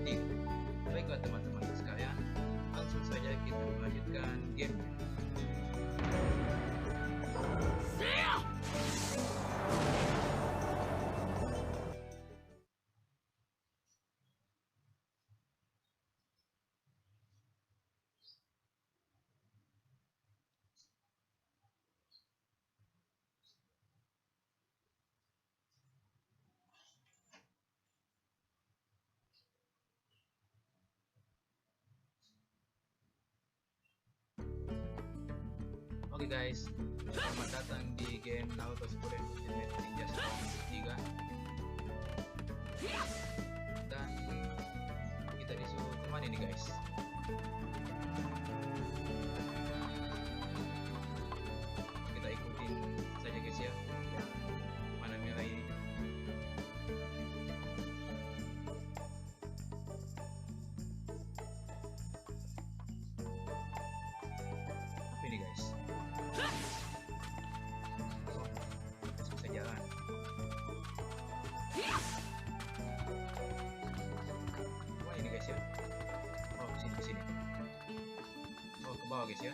deal. Baiklah teman-teman sekalian, langsung saja kita melanjutkan game. Oke guys, selamat datang di game Naruto Shippuden Ninja 3. Dan kita disuruh kemana nih guys? Kita ikutin saja guys ya. Mana merah ini? Apa ini guys? Bisa jalan. Wah ini guys ya. Oh kesini. Oh ke bawah guys ya.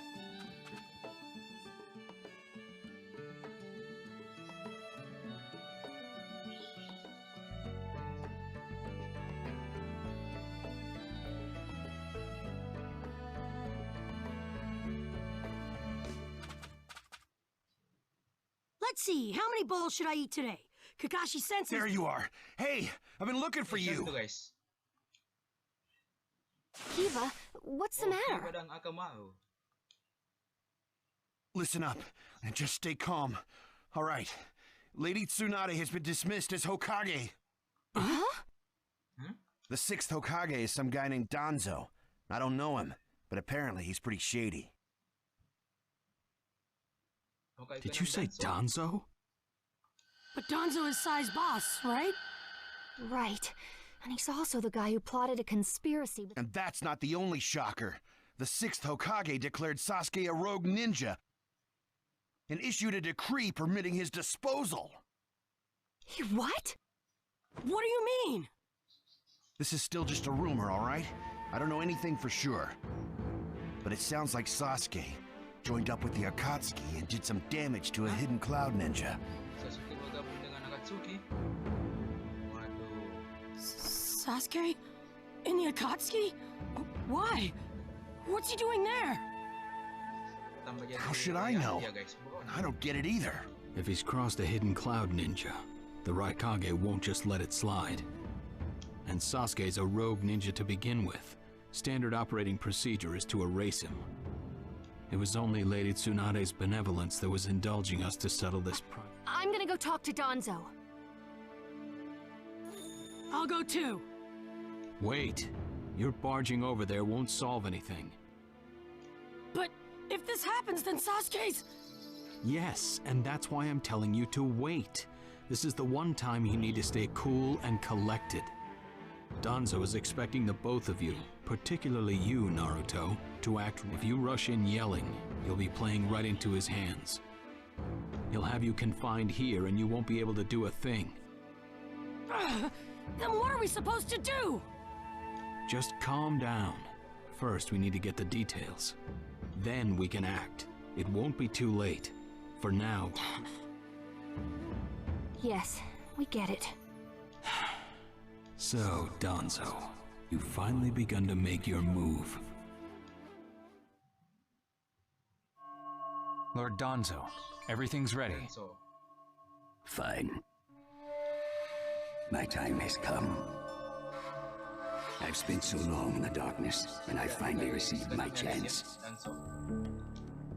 Let's see, how many bowls should I eat today? Kakashi senses— There you are! Hey, I've been looking for you! Guys. Kiva, what's the matter? Kiva dan Akamaru. Listen up, and just stay calm. Alright, Lady Tsunade has been dismissed as Hokage. Huh? The 6th Hokage is some guy named Danzo. I don't know him, but apparently he's pretty shady. Did you say Danzo? But Danzo is Sai's boss, right? Right. And he's also the guy who plotted a conspiracy with— And that's not the only shocker. The 6th Hokage declared Sasuke a rogue ninja and issued a decree permitting his disposal. What? What do you mean? This is still just a rumor, alright? I don't know anything for sure. But it sounds like Sasuke joined up with the Akatsuki and did some damage to a hidden cloud ninja. Sasuke bergabung dengan Akatsuki. Waduh. Sasuke? In the Akatsuki? Why? What's he doing there? How should I know? I don't get it either. If he's crossed a hidden cloud ninja, the Raikage won't just let it slide. And Sasuke's a rogue ninja to begin with. Standard operating procedure is to erase him. It was only Lady Tsunade's benevolence that was indulging us to settle this problem. I'm gonna go talk to Danzo. I'll go too. Wait. Your barging over there won't solve anything. But if this happens, then Sasuke's— Yes, and that's why I'm telling you to wait. This is the one time you need to stay cool and collected. Danzo is expecting the both of you, particularly you, Naruto, to act. If you rush in yelling, you'll be playing right into his hands. He'll have you confined here and you won't be able to do a thing. Then what are we supposed to do? Just calm down. First, we need to get the details. Then we can act. It won't be too late. For now. Yes, we get it. So, Danzo, you've finally begun to make your move. Lord Danzo, everything's ready. So, Fine. My time has come. I've spent so long in the darkness, and I finally received my chance.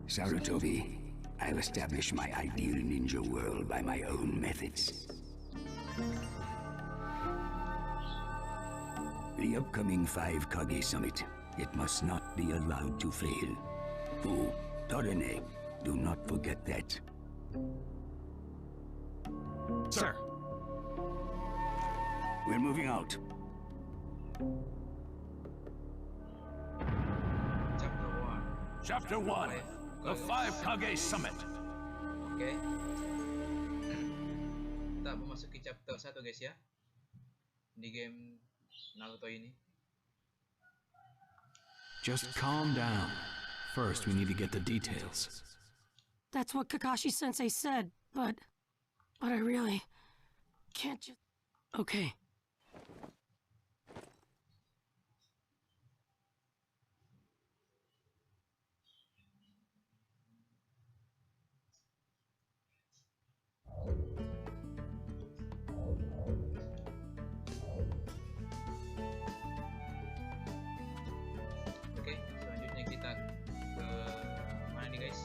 Sarutobi, I'll establish my ideal ninja world by my own methods. The upcoming 5 Kage Summit, it must not be allowed to fail. Fu, Torene, do not forget that. Sir. We're moving out. Chapter 1. Chapter 1, the 5 Kage Summit. Oke. Kita memasuki chapter 1 guys ya. Di game Naruto ini. Just calm down. First, we need to get the details. That's what Kakashi-sensei said, but I really can't just... Okay. Oke, selanjutnya kita ke mana nih guys?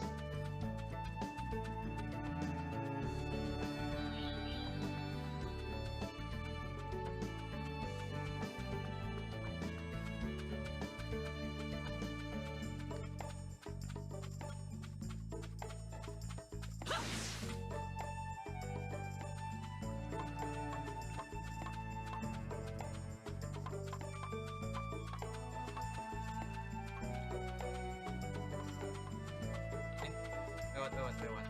Lewat.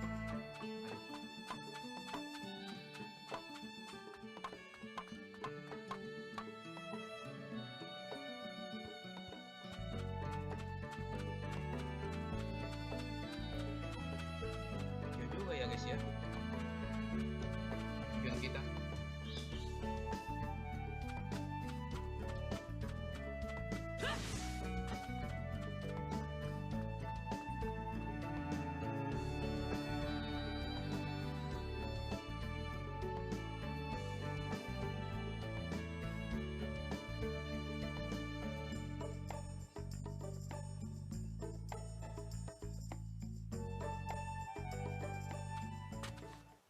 Jauh juga ya guys ya. Tujuan kita.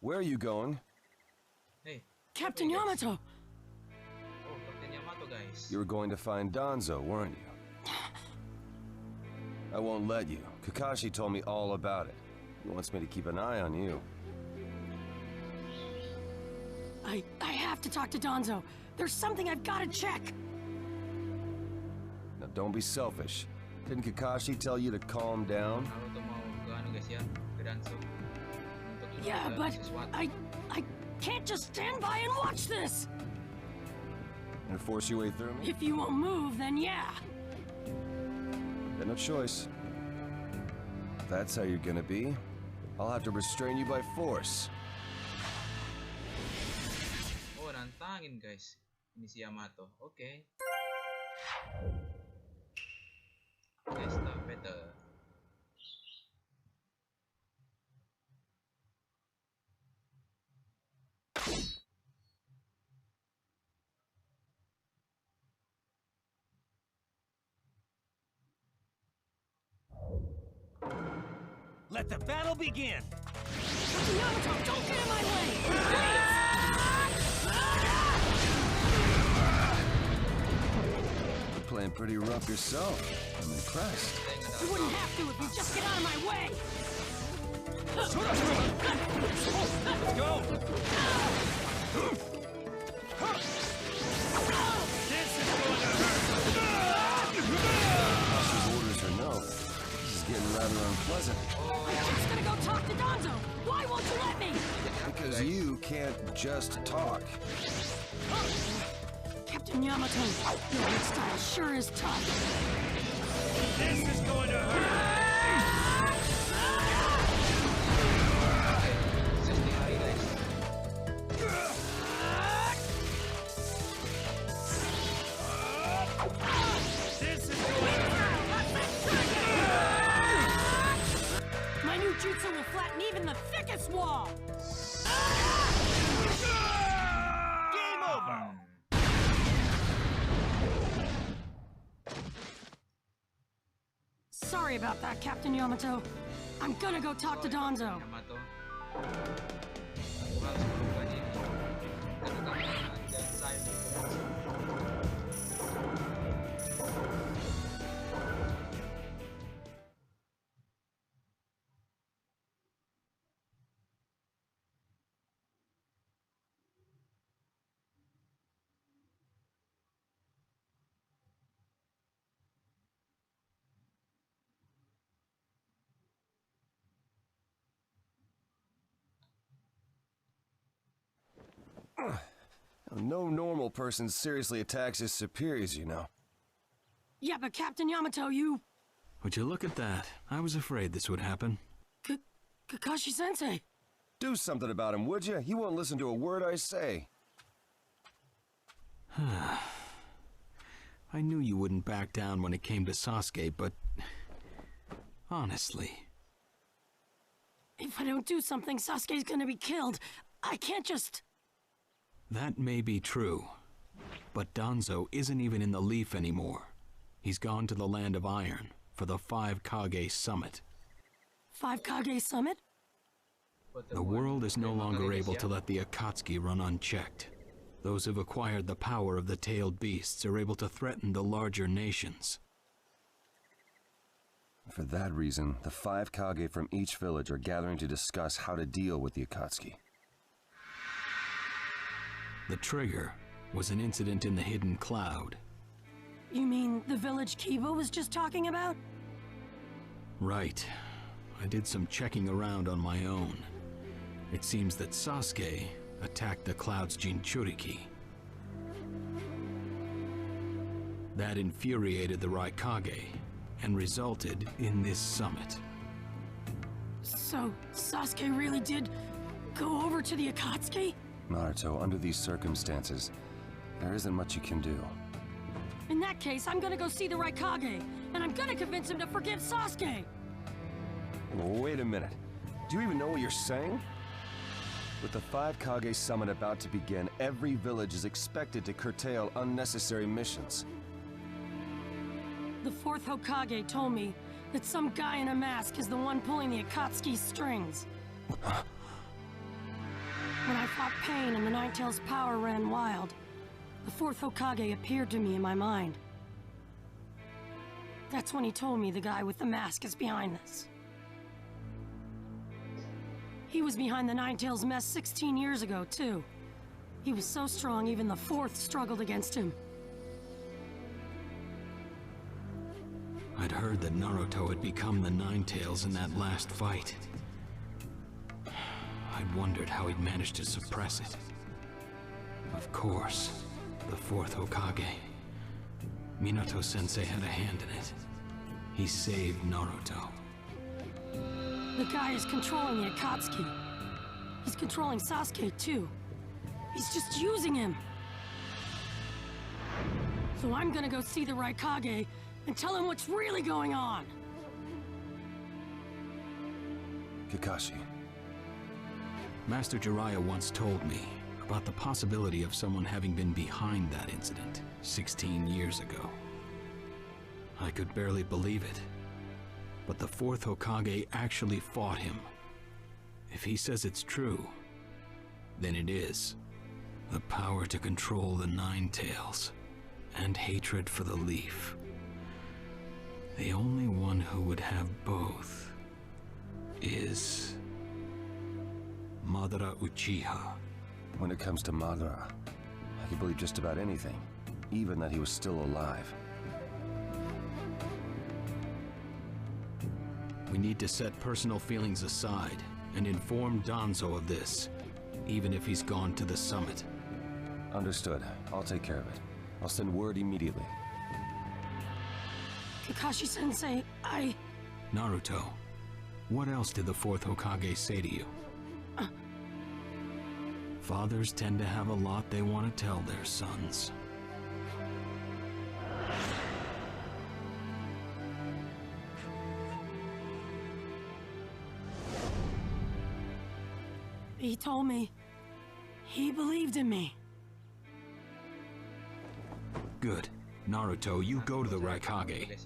Where are you going? Hey, Captain Yamato! oh Kapten Yamato guys. You were going to find Danzo, weren't you? I won't let you. Kakashi told me all about it. He wants me to keep an eye on you. I have to talk to Danzo. There's something I've got to check. Now don't be selfish. Didn't Kakashi tell you to calm down? Naruto mau ke anu guys ya, ke Danzo. Untuk Yeah, but sesuatu. I can't just stand by and watch this. And force your way through me? If you won't move, then yeah. Got no choice. If that's how you're gonna be, I'll have to restrain you by force. Oh, nantangin guys. Ini si Yamato. Oke. Guys, better. Let the battle begin! Captain Yamato, don't get in my way! You're playing pretty rough yourself. I'm impressed. You wouldn't have to if you just get out of my way! Let's go! This is going to hurt! His orders are no. This is getting rather unpleasant. I'm just gonna go talk to Danzo! Why won't you let me? Because you can't just talk. Captain Yamato, your head style sure is tough. This is going to hurt! Just di hari guys. This is going to hurt! My new jutsu will flatten even the thickest wall! Game over! Sorry about that, Captain Yamato. I'm gonna go talk to Danzo. Yamato. Aku harus melakukan ini. Kita tetap jangan sayang. No normal person seriously attacks his superiors, you know. Yeah, but Captain Yamato, you... Would you look at that? I was afraid this would happen. Kakashi-sensei. Do something about him, would you? He won't listen to a word I say. I knew you wouldn't back down when it came to Sasuke, but... honestly... If I don't do something, Sasuke's gonna be killed. I can't just... That may be true. But Danzo isn't even in the Leaf anymore. He's gone to the Land of Iron for the 5 Kage Summit. 5 Kage Summit? The world is no longer able to let the Akatsuki run unchecked. Those who've acquired the power of the tailed beasts are able to threaten the larger nations. For that reason, the 5 Kage from each village are gathering to discuss how to deal with the Akatsuki. The trigger was an incident in the Hidden Cloud. You mean the village Kiba was just talking about? Right. I did some checking around on my own. It seems that Sasuke attacked the Cloud's Jinchuriki. That infuriated the Raikage and resulted in this summit. So, Sasuke really did go over to the Akatsuki? Naruto, under these circumstances, there isn't much you can do. In that case, I'm gonna go see the Raikage, and I'm gonna convince him to forgive Sasuke! Wait a minute. Do you even know what you're saying? With the 5 Kage Summit about to begin, every village is expected to curtail unnecessary missions. The 4th Hokage told me that some guy in a mask is the one pulling the Akatsuki's strings. When I fought Pain and the Ninetales' power ran wild, the 4th Hokage appeared to me in my mind. That's when he told me the guy with the mask is behind this. He was behind the Ninetales' mess 16 years ago, too. He was so strong, even the 4th struggled against him. I'd heard that Naruto had become the Ninetales in that last fight. I'd wondered how he'd managed to suppress it. Of course, the 4th Hokage. Minato-sensei had a hand in it. He saved Naruto. The guy is controlling the Akatsuki. He's controlling Sasuke, too. He's just using him. So I'm gonna go see the Raikage and tell him what's really going on. Kakashi. Master Jiraiya once told me about the possibility of someone having been behind that incident 16 years ago. I could barely believe it. But the 4th Hokage actually fought him. If he says it's true, then it is. The power to control the Ninetales, and hatred for the Leaf. The only one who would have both is Madara Uchiha. When it comes to Madara, I can believe just about anything, even that he was still alive. We need to set personal feelings aside and inform Danzo of this, even if he's gone to the summit. Understood. I'll take care of it. I'll send word immediately. Kakashi-sensei, Naruto, what else did the 4th Hokage say to you? Fathers tend to have a lot they want to tell their sons. He told me he believed in me. Good. Naruto, you go to the Raikage.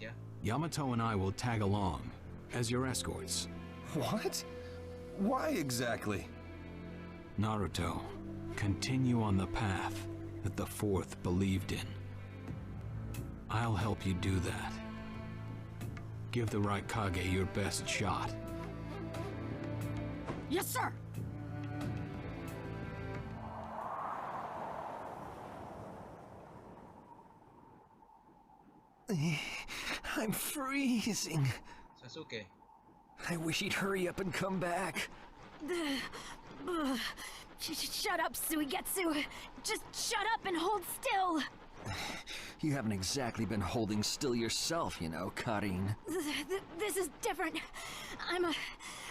Yamato and I will tag along as your escorts. What? Why exactly? Naruto, continue on the path that the 4th believed in. I'll help you do that. Give the Raikage your best shot. Yes, sir! I'm freezing. Sasuke. I wish he'd hurry up and come back. Shut up, Suigetsu. Just shut up and hold still. You haven't exactly been holding still yourself, you know, Karin. This is different.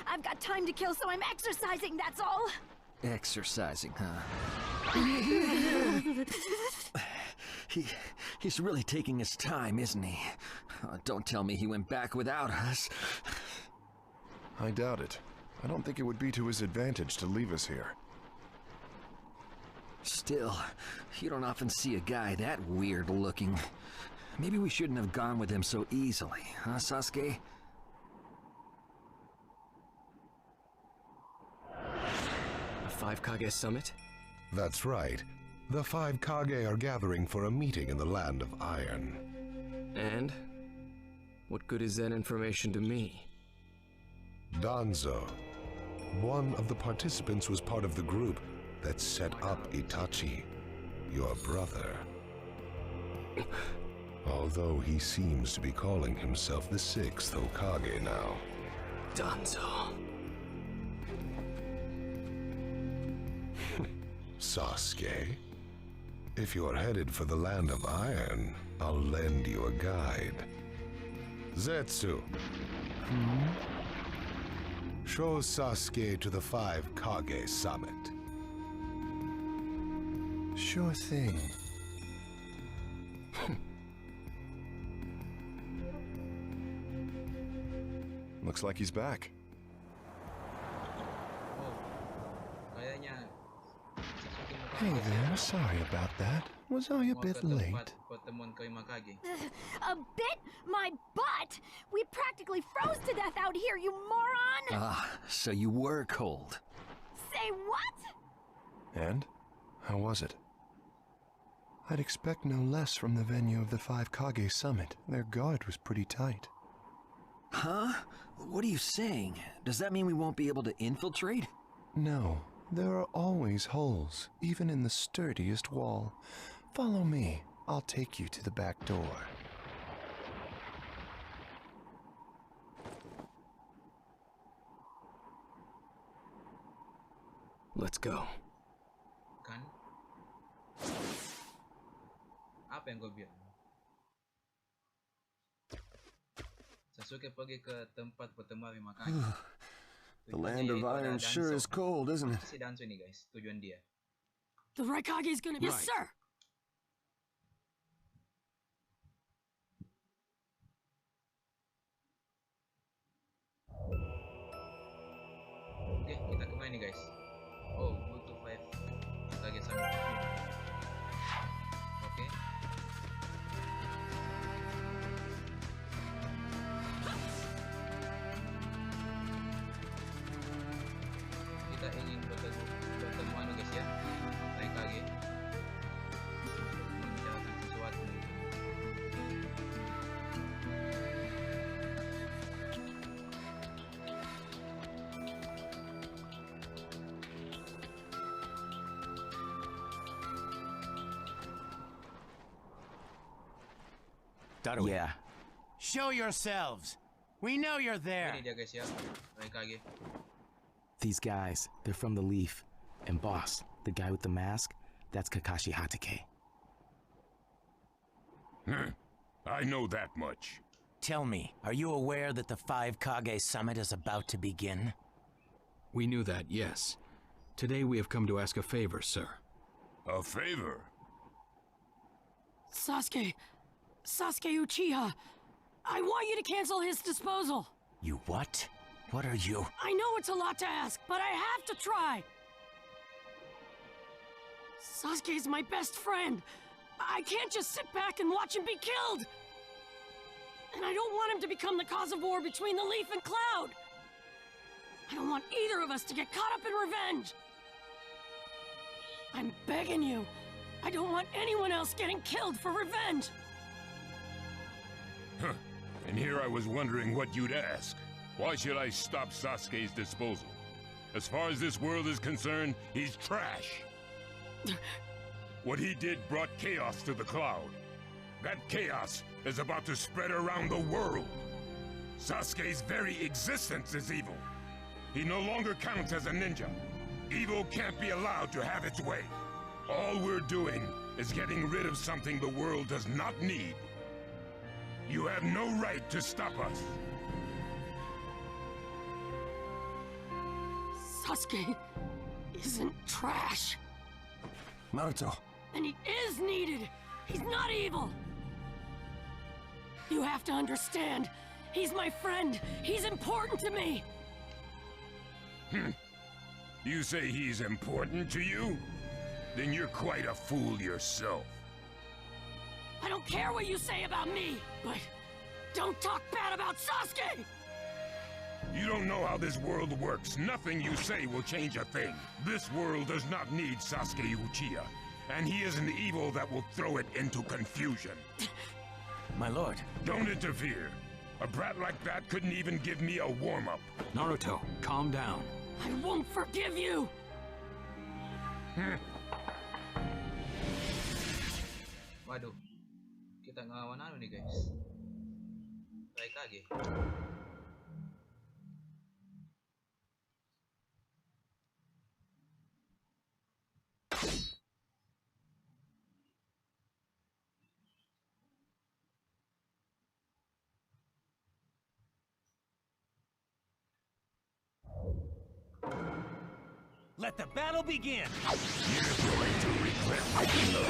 I've got time to kill, so I'm exercising, that's all. Exercising, huh? He's really taking his time, isn't he? Don't tell me he went back without us. I doubt it. I don't think it would be to his advantage to leave us here. Still, you don't often see a guy that weird looking. Maybe we shouldn't have gone with him so easily, huh, Sasuke? A 5 Kage summit? That's right. The 5 Kage are gathering for a meeting in the Land of Iron. And? What good is that information to me? Danzo, one of the participants, was part of the group that set up Itachi, your brother. Although he seems to be calling himself the 6th Hokage now. Danzo. Sasuke, if you're headed for the Land of Iron, I'll lend you a guide. Zetsu. Show Sasuke to the 5 Kage summit. Sure thing. Looks like he's back. Hey there, sorry about that. Was I a bit late? A bit? My butt! We practically froze to death out here, you moron! Ah, so you were cold. Say what? And? How was it? I'd expect no less from the venue of the 5 Kage summit. Their guard was pretty tight. Huh? What are you saying? Does that mean we won't be able to infiltrate? No, there are always holes, even in the sturdiest wall. Follow me. I'll take you to the back door. Let's go. Kan? Apa yang kau bilang? Sasuke pergi ke tempat pertemuan lima kaki. The Land of Iron sure is cold, isn't it? Si Danzo ini guys, tujuan dia. The Raikage is gonna be... Yes, sir! Oke, kita kemana nih guys? Oh, go to 5 Kage summit. Oke. Kita ingin pertemuan guys ya, Raikage, untuk membicarakan sesuatu. Yeah. Show yourselves. We know you're there. Ini dia guys ya, Raikage. These guys, they're from the Leaf. And boss, the guy with the mask, that's Kakashi Hatake. I know that much. Tell me, are you aware that the 5 Kage summit is about to begin? We knew that, yes. Today we have come to ask a favor, sir. A favor? Sasuke Uchiha, I want you to cancel his disposal. You what? What are you? I know it's a lot to ask, but I have to try. Sasuke's my best friend. I can't just sit back and watch him be killed. And I don't want him to become the cause of war between the Leaf and Cloud. I don't want either of us to get caught up in revenge. I'm begging you. I don't want anyone else getting killed for revenge. Huh. And here I was wondering what you'd ask. Why should I stop Sasuke's disposal? As far as this world is concerned, he's trash. What he did brought chaos to the Cloud. That chaos is about to spread around the world. Sasuke's very existence is evil. He no longer counts as a ninja. Evil can't be allowed to have its way. All we're doing is getting rid of something the world does not need. You have no right to stop us. Sasuke isn't trash. Naruto. And he is needed. He's not evil. You have to understand. He's my friend. He's important to me. You say he's important to you? Then you're quite a fool yourself. I don't care what you say about me, but don't talk bad about Sasuke! You don't know how this world works. Nothing you say will change a thing. This world does not need Sasuke Uchiha, and he is an evil that will throw it into confusion. My lord. Don't interfere. A brat like that couldn't even give me a warm-up. Naruto, calm down. I won't forgive you! Waduh, kita ngelawan anu nih guys. Kage. Let the battle begin! You're going to regret making the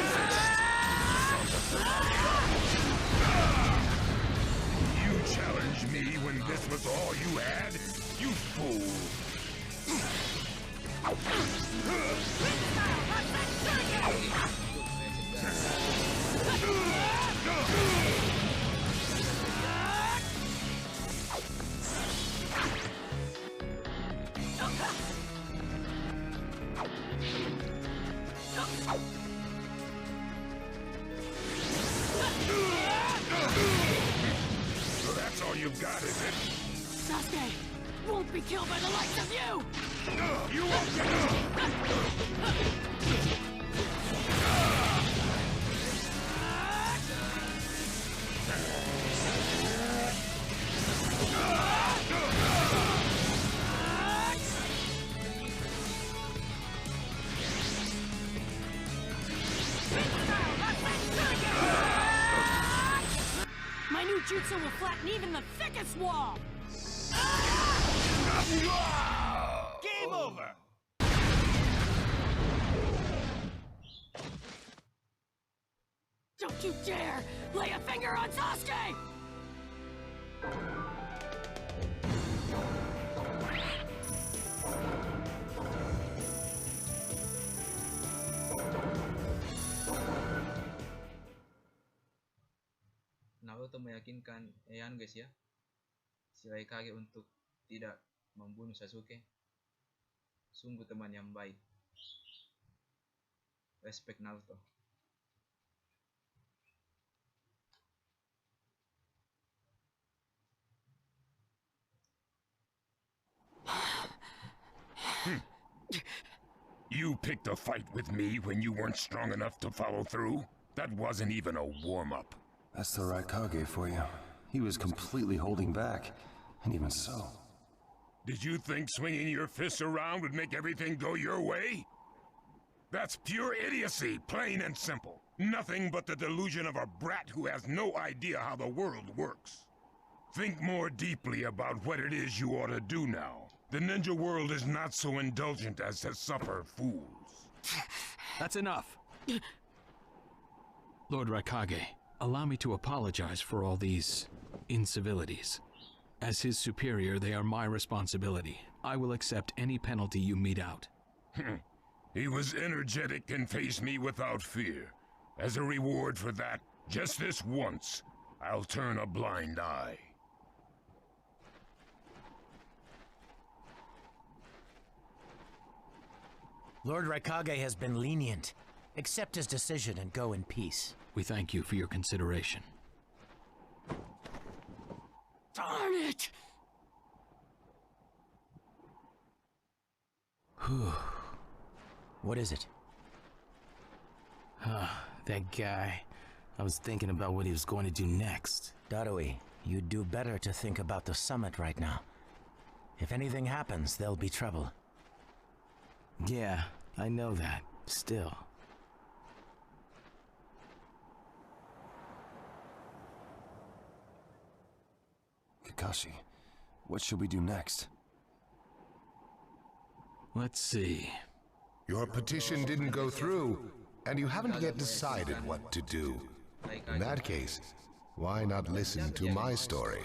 You challenged me when this was all you had? You fool! So that's all you've got, is it? Sasuke won't be killed by the likes of you! You won't get My new jutsu will flatten even the thickest wall! Game over! Don't you dare lay a finger on Sasuke! Naruto meyakinkan Eyan guys ya, si Kage untuk tidak membunuh Sasuke. Sungguh teman yang baik. Respect Naruto. You picked a fight with me when you weren't strong enough to follow through? That wasn't even a warm-up. That's the right kage for you. He was completely holding back. And even so... Did you think swinging your fists around would make everything go your way? That's pure idiocy, plain and simple. Nothing but the delusion of a brat who has no idea how the world works. Think more deeply about what it is you ought to do now. The ninja world is not so indulgent as to suffer fools. That's enough. Lord Raikage, allow me to apologize for all these incivilities. As his superior, they are my responsibility. I will accept any penalty you mete out. He was energetic and faced me without fear. As a reward for that, just this once, I'll turn a blind eye. Lord Raikage has been lenient. Accept his decision and go in peace. We thank you for your consideration. Darn it! What is it? That guy. I was thinking about what he was going to do next. Darui, you'd do better to think about the summit right now. If anything happens, there'll be trouble. Yeah, I know that. Still. Kakashi, what should we do next? Let's see. Your petition didn't go through, and you haven't yet decided what to do. In that case, why not listen to my story?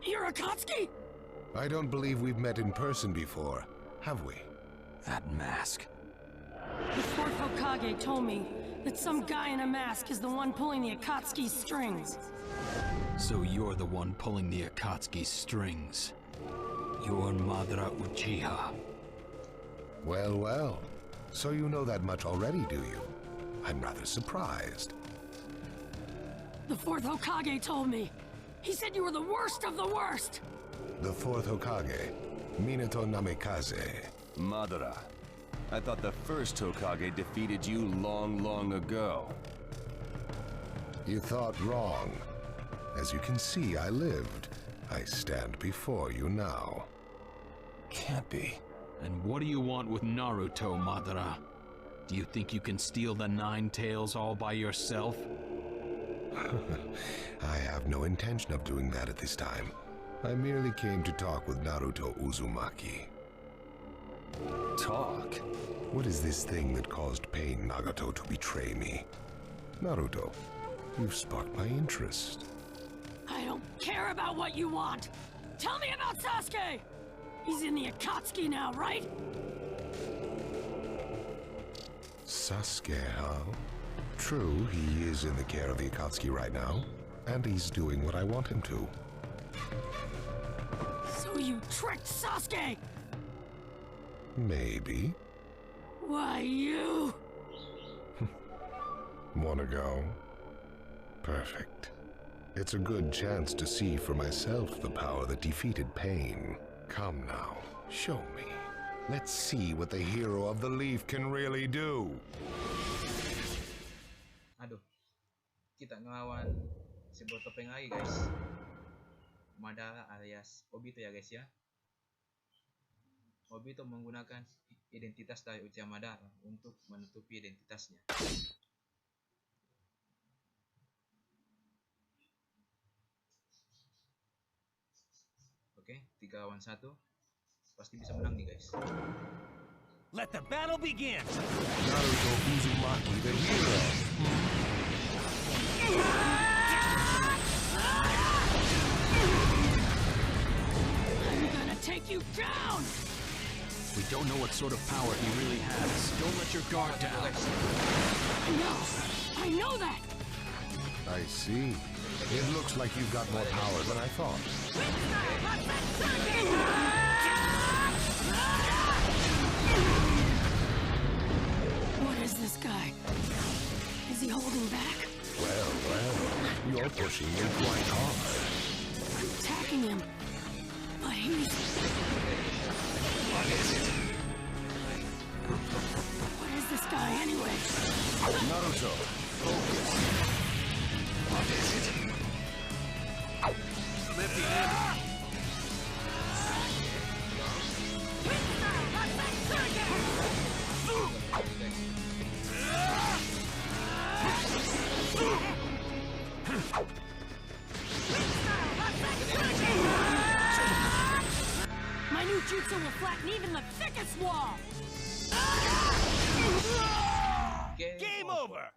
You're Akatsuki? I don't believe we've met in person before, have we? That mask. The fourth Hokage told me that some guy in a mask is the one pulling the Akatsuki's strings. So you're the one pulling the Akatsuki's strings. You're Madara Uchiha. Well, well. So you know that much already, do you? I'm rather surprised. The fourth Hokage told me. He said you were the worst of the worst! The fourth Hokage, Minato Namikaze. Madara. I thought the first Hokage defeated you long ago. You thought wrong. As you can see, I lived. I stand before you now. Can't be. And what do you want with Naruto, Madara? Do you think you can steal the Nine Tails all by yourself? I have no intention of doing that at this time. I merely came to talk with Naruto Uzumaki. Talk? What is this thing that caused Pain Nagato to betray me? Naruto, you've sparked my interest. I don't care about what you want! Tell me about Sasuke! He's in the Akatsuki now, right? Sasuke, huh? True, he is in the care of the Akatsuki right now, and he's doing what I want him to. So you tricked Sasuke! Maybe. Why, you... Wanna go? Perfect. It's a good chance to see for myself the power that defeated Pain. Come now, show me. Let's see what the hero of the leaf can really do. Aduh, kita ngelawan si bertopeng lagi guys. Madara alias Obito ya guys ya. Obito menggunakan identitas dari Uchiha Madara untuk menutupi identitasnya. Oke, 3 lawan 1. Pasti bisa menang nih guys. Let the battle begin. Naruto Uzumaki, the hero. I'm gonna take you down! We don't know what sort of power he really has. Don't let your guard down. I know that! I see. It looks like you've got more power than I thought. What is this guy? Is he holding back? Well, you're pushing him quite hard. I'm attacking him, but he's... What is it? What is this guy anyway? Naruto, focus. What is it? Lift the hammer. My new jutsu will flatten even the thickest wall! Game over!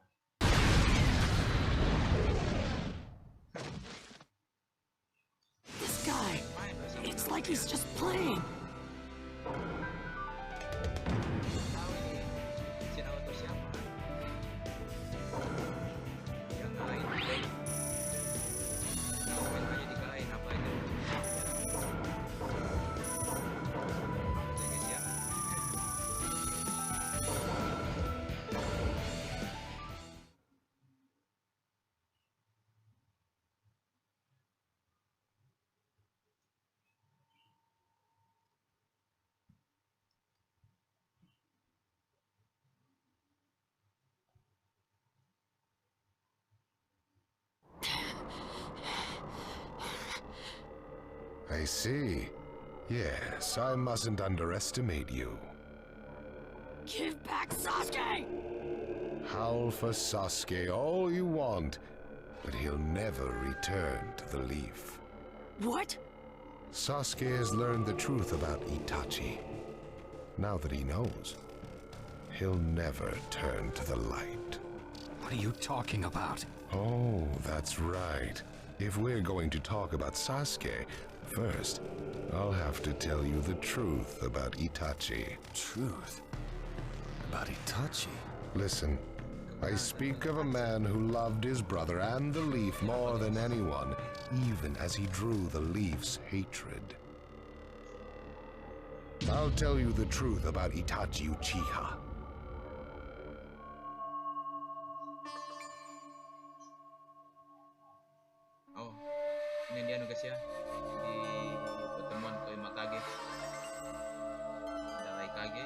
This guy, it's like he's just playing. I see. Yes, I mustn't underestimate you. Give back Sasuke! Howl for Sasuke all you want, but he'll never return to the Leaf. What? Sasuke has learned the truth about Itachi. Now that he knows, he'll never turn to the light. What are you talking about? Oh, that's right. If we're going to talk about Sasuke, first, I'll have to tell you the truth about Itachi. Truth? About Itachi? Listen, I speak of a man who loved his brother and the Leaf more than anyone, even as he drew the Leaf's hatred. I'll tell you the truth about Itachi Uchiha. Oh, ini dia guys ya, di pertemuan kelima kage. Ada Rai Kage,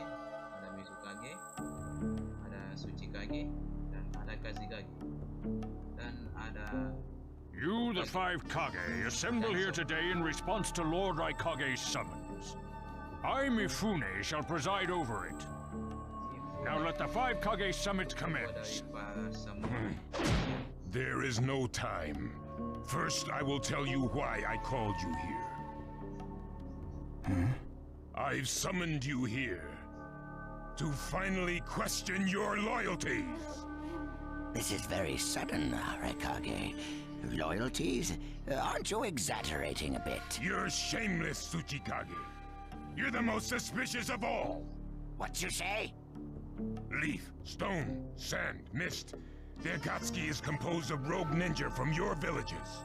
ada Mizu Kage, ada Suci Kage, dan ada Kazi Kage, dan ada. You, the 5 Kage, assemble here today in response to Lord Raikage's summons. I, Mifune, shall preside over it. Now let the 5 Kage summit commence. There is no time. First, I will tell you why I called you here. I've summoned you here to finally question your loyalties. This is very sudden, Raikage. Loyalties? Aren't you exaggerating a bit? You're shameless, Tsuchikage. You're the most suspicious of all. What you say? Leaf, stone, sand, mist. The Akatsuki is composed of rogue ninja from your villages.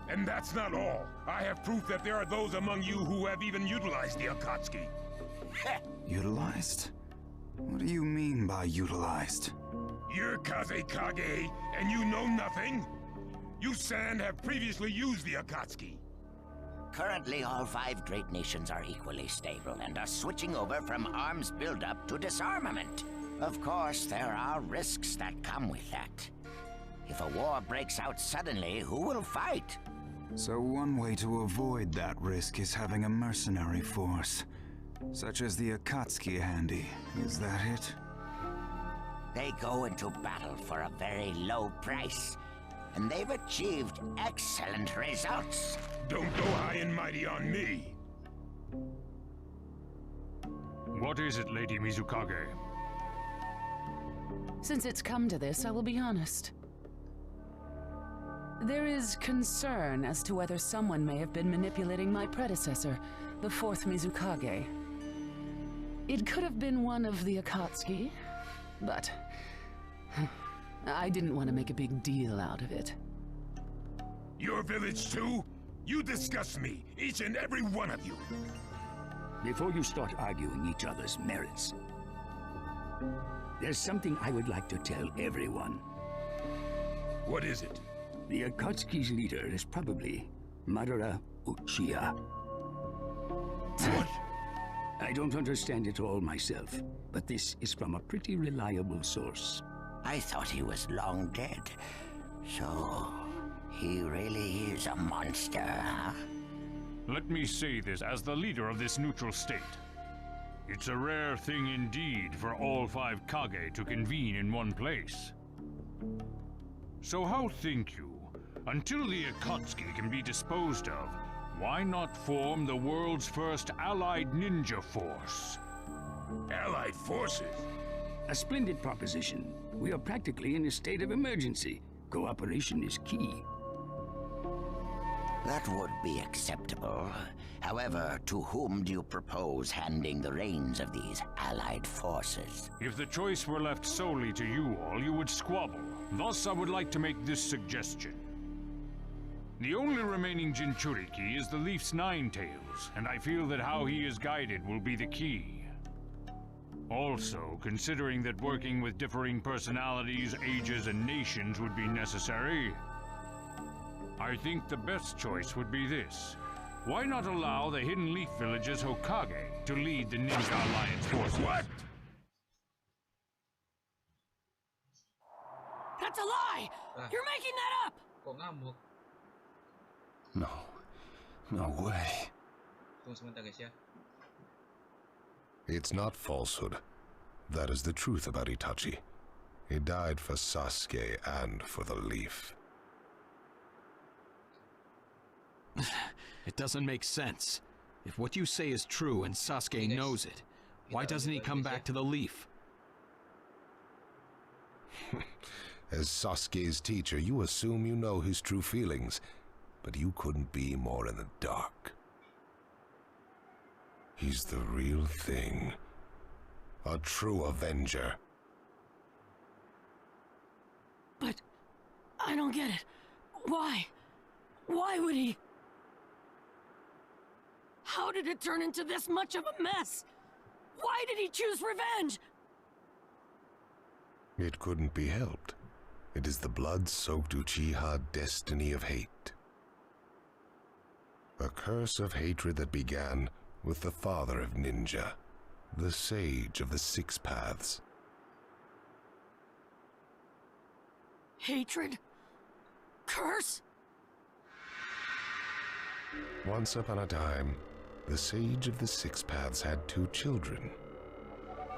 And that's not all. I have proof that there are those among you who have even utilized the Akatsuki. Utilized? What do you mean by utilized? You're Kaze Kage, and you know nothing? You Sand have previously used the Akatsuki. Currently, all 5 great nations are equally stable and are switching over from arms buildup to disarmament. Of course, there are risks that come with that. If a war breaks out suddenly, who will fight? So one way to avoid that risk is having a mercenary force, such as the Akatsuki handy. Is that it? They go into battle for a very low price, and they've achieved excellent results. Don't go high and mighty on me. What is it, Lady Mizukage? Since it's come to this, I will be honest. There is concern as to whether someone may have been manipulating my predecessor, the 4th Mizukage. It could have been one of the Akatsuki, but I didn't want to make a big deal out of it. Your village too? You disgust me, each and every one of you. Before you start arguing each other's merits, there's something I would like to tell everyone. What is it? The Akatsuki's leader is probably Madara Uchiha. What? I don't understand it all myself, but this is from a pretty reliable source. I thought he was long dead. So, he really is a monster, huh? Let me say this as the leader of this neutral state. It's a rare thing indeed for all 5 Kage to convene in one place. So how think you, until the Akatsuki can be disposed of, why not form the world's first allied ninja force? Allied forces? A splendid proposition. We are practically in a state of emergency. Cooperation is key. That would be acceptable. However, to whom do you propose handing the reins of these allied forces? If the choice were left solely to you all, you would squabble. Thus, I would like to make this suggestion. The only remaining Jinchuriki is the Leaf's 9 tails, and I feel that how he is guided will be the key. Also, considering that working with differing personalities, ages, and nations would be necessary, I think the best choice would be this. Why not allow the Hidden Leaf Village's Hokage to lead the Ninja Alliance forces? What? That's a lie! You're making that up! Kok ngamuk? No way. Tunggu sebentar guys ya. It's not falsehood. That is the truth about Itachi. He died for Sasuke and for the Leaf. It doesn't make sense. If what you say is true and Sasuke knows it, why doesn't he come back to the Leaf? As Sasuke's teacher, you assume you know his true feelings, but you couldn't be more in the dark. He's the real thing. A true Avenger. But I don't get it. Why? Why would he? How did it turn into this much of a mess? Why did he choose revenge? It couldn't be helped. It is the blood-soaked Uchiha destiny of hate. A curse of hatred that began with the father of ninja, the sage of the Six Paths. Hatred? Curse? Once upon a time, the sage of the Six Paths had 2 children.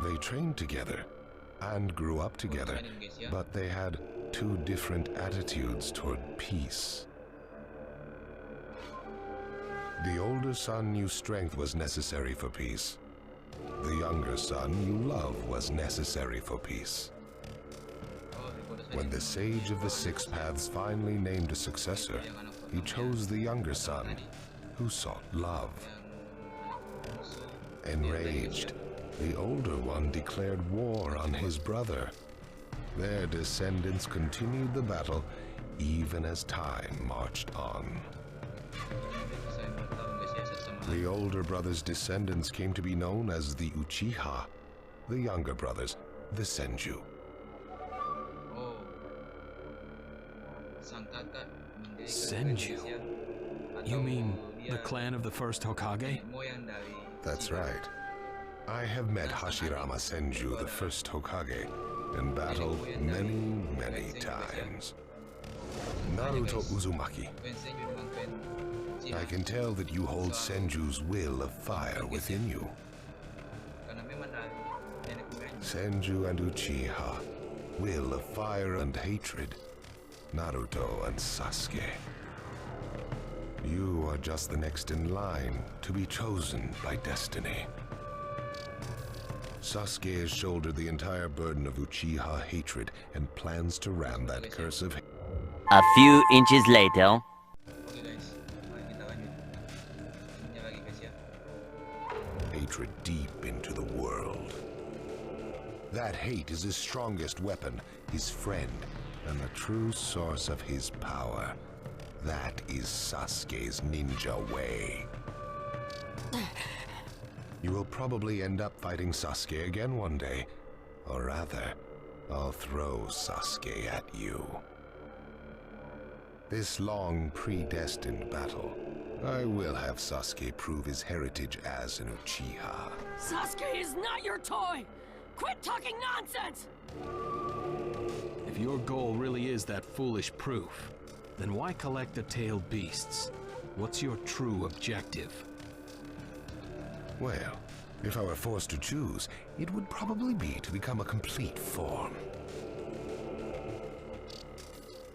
They trained together and grew up together, but they had 2 different attitudes toward peace. The older son knew strength was necessary for peace. The younger son knew love was necessary for peace. When the sage of the Six Paths finally named a successor, he chose the younger son, who sought love. Enraged, the older one declared war on his brother. Their descendants continued the battle even as time marched on. The older brother's descendants came to be known as the Uchiha, the younger brothers, the Senju. Senju? You mean the clan of the first Hokage? That's right. I have met Hashirama Senju, the first Hokage, in battle many times. Naruto Uzumaki. I can tell that you hold Senju's will of fire within you. Senju and Uchiha, will of fire and hatred. Naruto and Sasuke. You are just the next in line to be chosen by destiny. Sasuke has shouldered the entire burden of Uchiha hatred and plans to ram that curse of A few inches later. hatred deep into the world. That hate is his strongest weapon, his friend, and the true source of his power. That is Sasuke's ninja way. You will probably end up fighting Sasuke again one day. Or rather, I'll throw Sasuke at you. This long, predestined battle, I will have Sasuke prove his heritage as an Uchiha. Sasuke is not your toy! Quit talking nonsense! If your goal really is that foolish proof, then why collect the tailed beasts? What's your true objective? Well, if I were forced to choose, it would probably be to become a complete form.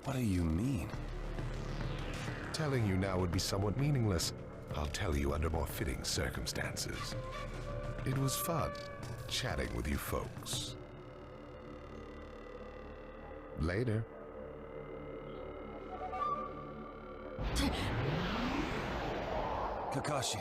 What do you mean? Telling you now would be somewhat meaningless. I'll tell you under more fitting circumstances. It was fun chatting with you folks. Later. Kakashi.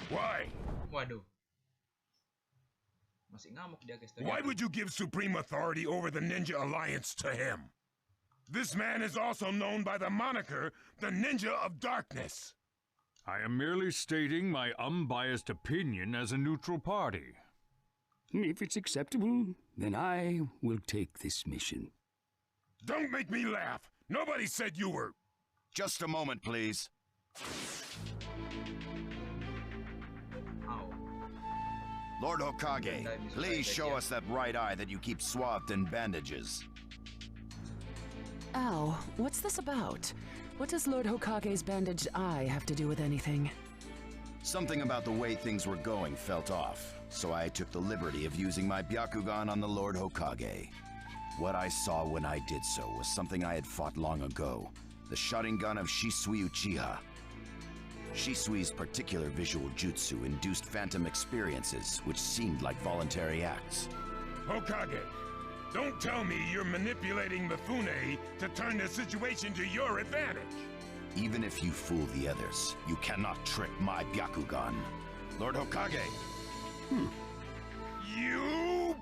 Why? Waduh. Masih ngamuk dia guys. Why would you give supreme authority over the Ninja Alliance to him? This man is also known by the moniker, the Ninja of Darkness. I am merely stating my unbiased opinion as a neutral party. If it's acceptable, then I will take this mission. Don't make me laugh. Nobody said you were... Just a moment, please. Lord Hokage, please show us that right eye that you keep swathed in bandages. Ow, what's this about? What does Lord Hokage's bandaged eye have to do with anything? Something about the way things were going felt off, so I took the liberty of using my Byakugan on the Lord Hokage. What I saw when I did so was something I had fought long ago, the Sharingan of Shisui Uchiha. Shisui's particular visual jutsu induced phantom experiences, which seemed like voluntary acts. Hokage, don't tell me you're manipulating Mifune to turn the situation to your advantage. Even if you fool the others, you cannot trick my Byakugan. Lord Hokage! You...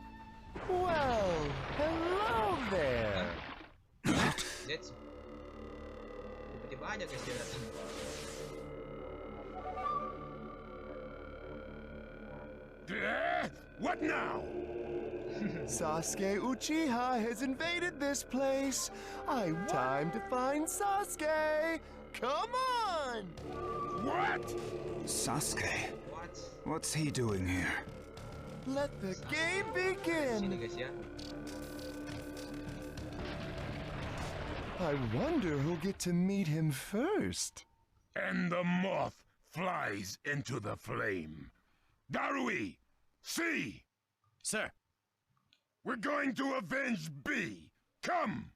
Well, hello there! Let's... Tiba-tiba aja guys dia datang. What now? Sasuke Uchiha has invaded this place. Time to find Sasuke. Come on! What? Sasuke? What's he doing here? Let the game begin. Sini guys ya. I wonder who'll get to meet him first. And the moth flies into the flame. Darui! See! Sir! We're going to avenge B! Come!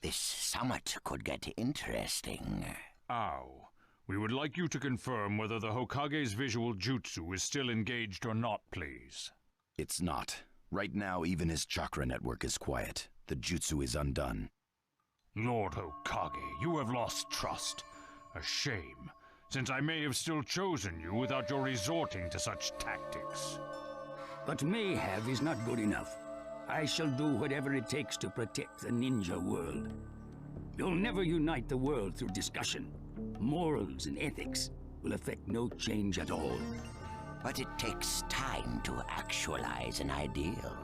This summit could get interesting. Ow. We would like you to confirm whether the Hokage's visual jutsu is still engaged or not, please. It's not. Right now, even his chakra network is quiet. The jutsu is undone. Lord Hokage, you have lost trust. A shame, since I may have still chosen you without your resorting to such tactics. But may have is not good enough. I shall do whatever it takes to protect the ninja world. You'll never unite the world through discussion. Morals and ethics will affect no change at all. But it takes time to actualize an ideal.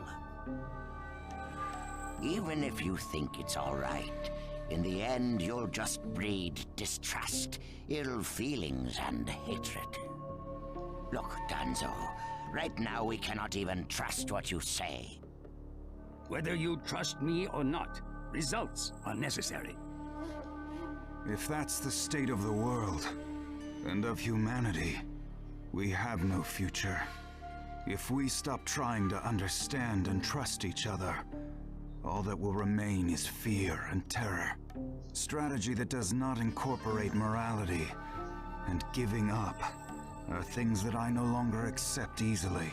Even if you think it's all right, in the end you'll just breed distrust, ill feelings, and hatred. Look, Danzo, right now we cannot even trust what you say. Whether you trust me or not, results are necessary. If that's the state of the world, and of humanity, we have no future. If we stop trying to understand and trust each other, all that will remain is fear and terror. Strategy that does not incorporate morality and giving up are things that I no longer accept easily.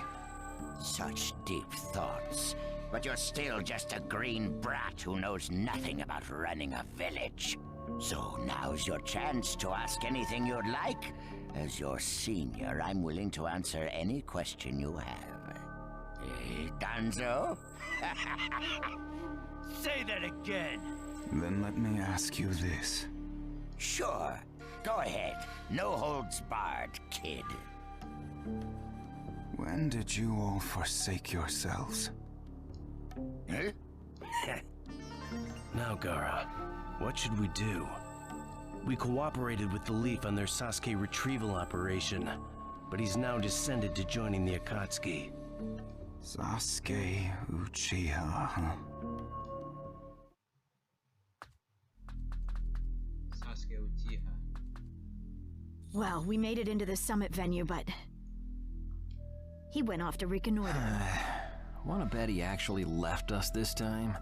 Such deep thoughts, but you're still just a green brat who knows nothing about running a village. So now's your chance to ask anything you'd like. As your senior, I'm willing to answer any question you have. Danzo? Say that again. Then let me ask you this. Sure. Go ahead. No holds barred, kid. When did you all forsake yourselves? Huh? Now, Gaara, what should we do? We cooperated with the Leaf on their Sasuke retrieval operation, but he's now descended to joining the Akatsuki. Sasuke Uchiha, huh? Sasuke Uchiha. Well, we made it into the summit venue, but he went off to reconnoiter. Wanna bet he actually left us this time?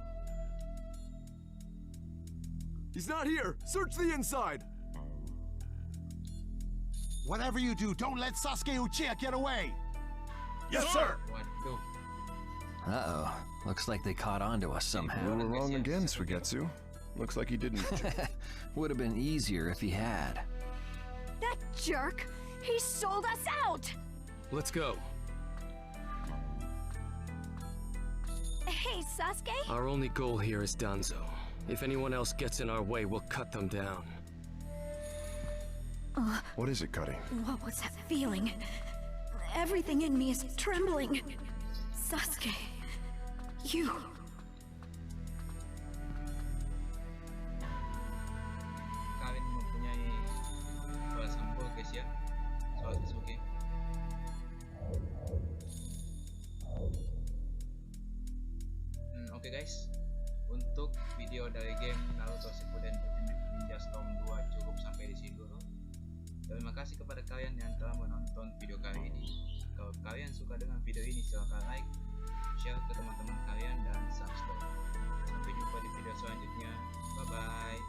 He's not here! Search the inside! Whatever you do, don't let Sasuke Uchiha get away! Yes, sir! Uh-oh. Looks like they caught on to us somehow. You were wrong again, Suigetsu. Looks like he didn't. Would have been easier if he had. That jerk! He sold us out! Let's go. Hey, Sasuke? Our only goal here is Danzo. If anyone else gets in our way, we'll cut them down. What is it, Cuddy? What was that feeling? Everything in me is trembling. Sasuke, you... Kalian mempunyai dua sampel guys ya soal Sasuke. Oke guys, Untuk video dari game Naruto Shippuden Ultimate Ninja Storm 2 cukup sampai di sini dulu. Terima kasih kepada kalian yang telah menonton video kali ini. Kalau kalian suka dengan video ini, silahkan like, share ke teman-teman kalian, dan subscribe. Sampai jumpa di video selanjutnya. Bye bye.